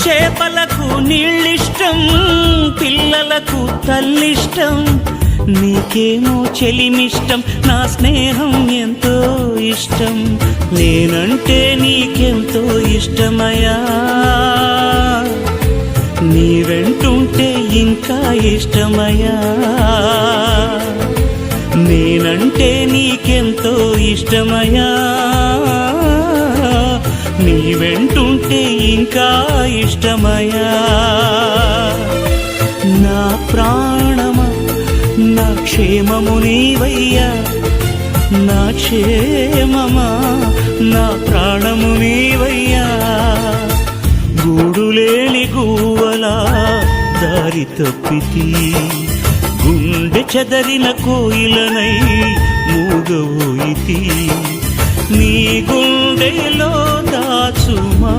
చేపలకు నీళ్ళిష్టం, పిల్లలకు తల్లిష్టం, నీకేమో చెలిమిష్టం, నా స్నేహం ఎంతో ఇష్టం. నేనంటే నీకెంతో ఇష్టమయ్యా, నీ వెంటుంటే ఇంకా ఇష్టమయ్యా. నేనంటే నీకెంతో ఇష్టమయ్యా, నీ వెంటుంటే ఇంకా ఇష్టమయ్యా. నా ప్రాణమా, నా క్షేమము నీవయ్యా, నా క్షేమమా, నా ప్రాణము నీవయ్యా. గూడులేని గువ్వలా దారి తప్పితి, గుండె చెదరిన కోయిలనై మూగవోయితి. నీ గుండెలో దాచుమా